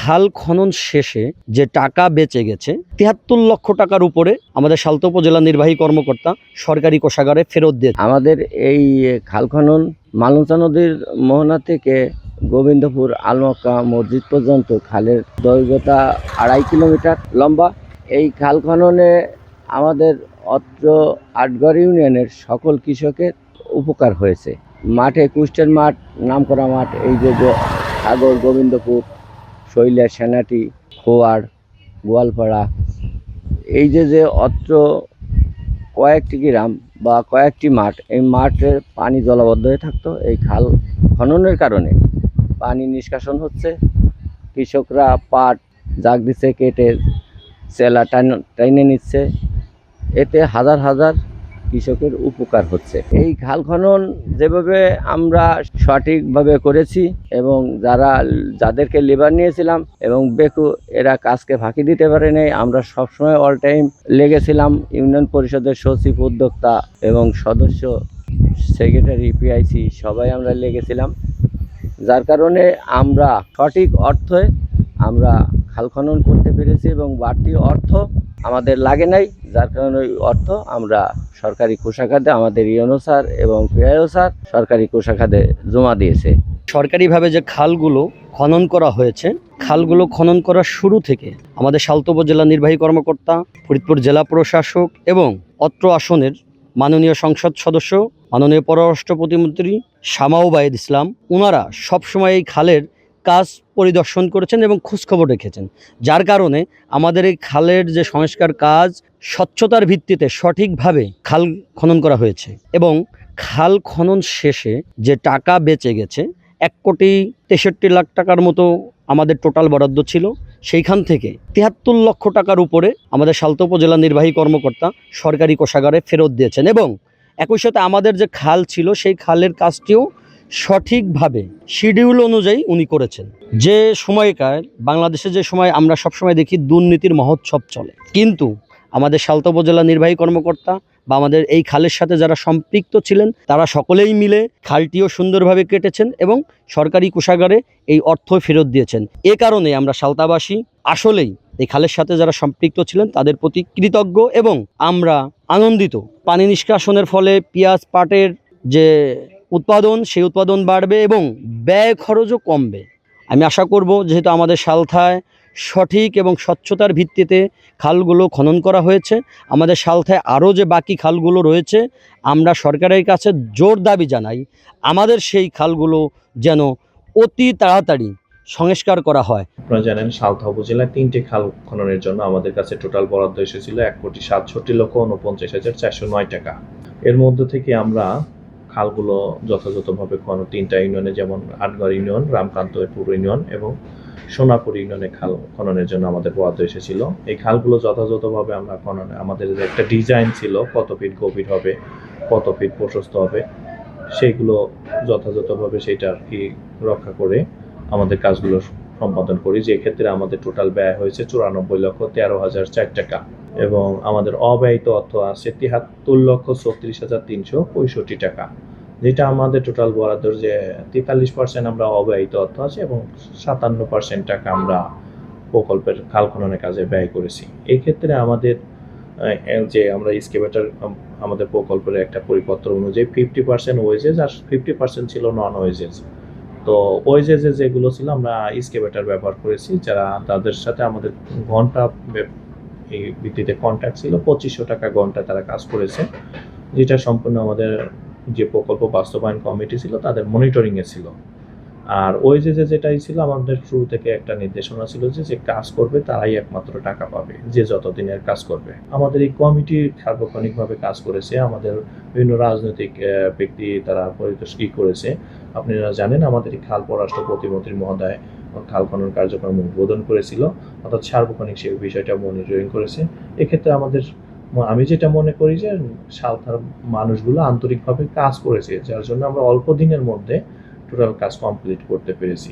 খাল খনন শেষে যে টাকা বেঁচে গেছে ৭৩ লক্ষ টাকার উপরে আমাদের সালতা উপজেলা নির্বাহী কর্মকর্তা সরকারি কোষাগারে ফেরত দিয়ে আমাদের এই খাল খনন মালঞ্চা নদীর মোহনা থেকে গোবিন্দপুর আলমক্কা মসজিদ পর্যন্ত খালের দৈর্ঘ্যতা ২.৫ কিলোমিটার লম্বা। এই খাল খননে আমাদের অত্র আটগড় ইউনিয়নের সকল কৃষকের উপকার হয়েছে। মাঠে কুষ্টের মাঠ, নামকরা মাঠ, এই যে সাগর, গোবিন্দপুর, শৈলা, সেনাটি, খোয়াড়, গোয়ালপাড়া, এই যে অত্র কয়েকটি গ্রাম বা কয়েকটি মাঠ, এই মাঠে পানি জলাবদ্ধ হয়ে থাকতো। এই খাল খননের কারণে পানি নিষ্কাশন হচ্ছে। কৃষকরা পাট জাগ দিচ্ছে, কেটে চেলা টাইনে নিচ্ছে। এতে হাজার হাজার কৃষকের উপকার হচ্ছে। এই খাল খনন যেভাবে আমরা সঠিকভাবে করেছি এবং যাদেরকে লেবার নিয়েছিলাম এবং বেকু এরা কাজকে ফাঁকি দিতে পারে নাই, আমরা সবসময় অল টাইম লেগেছিলাম। ইউনিয়ন পরিষদের সচিব, উদ্যোক্তা এবং সদস্য, সেক্রেটারি, পিআইসি সবাই আমরা লেগেছিলাম, যার কারণে আমরা সঠিক অর্থে আমরা খাল খনন করতে পেরেছি এবং বাড়তি অর্থ আমাদের লাগে নাই, যার কারণে ওই অর্থ আমরা সরকারি কোষাগারে আমাদের ইউনো স্যার এবং পিআইও স্যার সরকারি কোষাগারে জমা দিয়েছে। সরকারিভাবে যে খালগুলো খনন করা হয়েছে, খালগুলো খনন করার শুরু থেকে আমাদের সালতা উপজেলা নির্বাহী কর্মকর্তা, ফরিদপুর জেলা প্রশাসক এবং অত্র আসনের মাননীয় সংসদ সদস্য, মাননীয় পররাষ্ট্র প্রতিমন্ত্রী শামা ওবায়দ ইসলাম, ওনারা সবসময় এই খালের কাজ পরিদর্শন করেছেন এবং খোঁজখবর রেখেছেন, যার কারণে আমাদের এই খালের যে সংস্কার কাজ স্বচ্ছতার ভিত্তিতে সঠিকভাবে খাল খনন করা হয়েছে। এবং খাল খনন শেষে যে টাকা বেঁচে গেছে ১,৬৩,লাখ টাকার মতো আমাদের টোটাল বরাদ্দ ছিল, সেইখান থেকে ৭৩ লক্ষ টাকার উপরে আমাদের সালতা উপজেলা নির্বাহী কর্মকর্তা সরকারি কোষাগারে ফেরত দিয়েছেন। এবং একই সাথে আমাদের যে খাল ছিল সেই খালের কাজটিও সঠিকভাবে শিডিউল অনুযায়ী উনি করেছেন। যে সময়কার বাংলাদেশে যে সময় আমরা সবসময় দেখি দুর্নীতির মহোৎসব চলে, কিন্তু আমাদের সালতা উপজেলা নির্বাহী কর্মকর্তা বা আমাদের এই খালের সাথে যারা সম্পৃক্ত ছিলেন তারা সকলেই মিলে খালটিও সুন্দরভাবে কেটেছেন এবং সরকারি কোষাগারে এই অর্থ ফেরত দিয়েছেন। এ কারণে আমরা সালতাবাসী আসলেই এই খালের সাথে যারা সম্পৃক্ত ছিলেন তাদের প্রতি কৃতজ্ঞ এবং আমরা আনন্দিত। পানি নিষ্কাশনের ফলে পেঁয়াজ, পাটের যে উৎপাদন, সেই উৎপাদন বাড়বে এবং ব্যয় খরচও কমবে। আমি আশা করব, যেহেতু আমাদের সালথায় সঠিক এবং স্বচ্ছতার ভিত্তিতে খালগুলো খনন করা হয়েছে, আমাদের সালথায় আরও যে বাকি খালগুলো রয়েছে, আমরা সরকারের কাছে জোর দাবি জানাই আমাদের সেই খালগুলো যেন অতি তাড়াতাড়ি সংস্কার করা হয়। আপনারা জানেন সালথা উপজেলায় ৩টি খাল খননের জন্য আমাদের কাছে টোটাল বরাদ্দ এসেছিল ১,৬৭,৪৯,৪০৯ টাকা। এর মধ্যে থেকে আমরা খালগুলো যথাযথভাবে ৩টা ইউনিয়নে, যেমন আটগড় ইউনিয়ন, রামকান্তপুর ইউনিয়ন এবং সোনাপুর ইউনিয়নে খাল খননের জন্য আমাদের বরাদ্দ এসেছিল। এই খালগুলো যথাযথভাবে আমরা খননে, আমাদের যে একটা ডিজাইন ছিল কত ফিট গভীর হবে, কত ফিট প্রশস্ত হবে, সেইগুলো যথাযথভাবে সেটা আর কি রক্ষা করে আমাদের কাজগুলো সম্পাদন করি। যে ক্ষেত্রে আমাদের টোটাল ব্যয় হয়েছে ৯৪,১৩,০০৪ টাকা এবং আমাদের অব্যয়িত অর্থ আছে ৭৩,৩৬,৩৬৫ টাকা, যেটা আমাদের টোটাল বরাদ্দর যে ৪৩% আমরা অব্যয়িত অর্থ আছে এবং ৫৭% টাকা আমরা প্রকল্পের খাল খননের কাজে ব্যয় করেছি। এই ক্ষেত্রে আমাদের যে আমরা এক্সকেভেটর, আমাদের প্রকল্পের একটা পরিপত্র অনুযায়ী 50% ওয়েজেস আর 50% ছিল নন ওয়েজেস। তো ওয়েজেসে যেগুলো ছিল আমরা এক্সকেভেটর ব্যবহার করেছি, যারা তাদের সাথে আমাদের ঘন্টা এই ভিত্তিতে কন্ট্রাক্ট ছিল ২৫০০ টাকা ঘন্টা তারা কাজ করেছে, যেটা সম্পূর্ণ আমাদের যে প্রকল্প বাস্তবায়ন কমিটি ছিল তাদের মনিটরিংয়ে ছিল। আর ওয়েজেসে যেটাই ছিল আমাদের শুরু থেকে একটা নির্দেশনা ছিল যে কাজ করবে তারাই একমাত্র টাকা পাবে, যে যতদিনের কাজ করবে। আমাদের এই কমিটি সার্বক্ষণিকভাবে কাজ করেছে, আমাদের বিভিন্ন রাজনৈতিক ব্যক্তি তারা পরিদর্শন করেছে। আপনারা জানেন আমাদের এই খাল পররাষ্ট্র প্রতিমন্ত্রী মহোদয় খাল খনন কার্যক্রম উদ্বোধন করেছিল, অর্থাৎ সার্বক্ষণিক সেই বিষয়টা মনিটরিং করেছে। এক্ষেত্রে আমি যেটা মনে করি যে সালথার মানুষগুলো আন্তরিকভাবে কাজ করেছে, যার জন্য আমরা অল্প দিনের মধ্যে টোটাল কাজ কমপ্লিট করতে পেরেছি।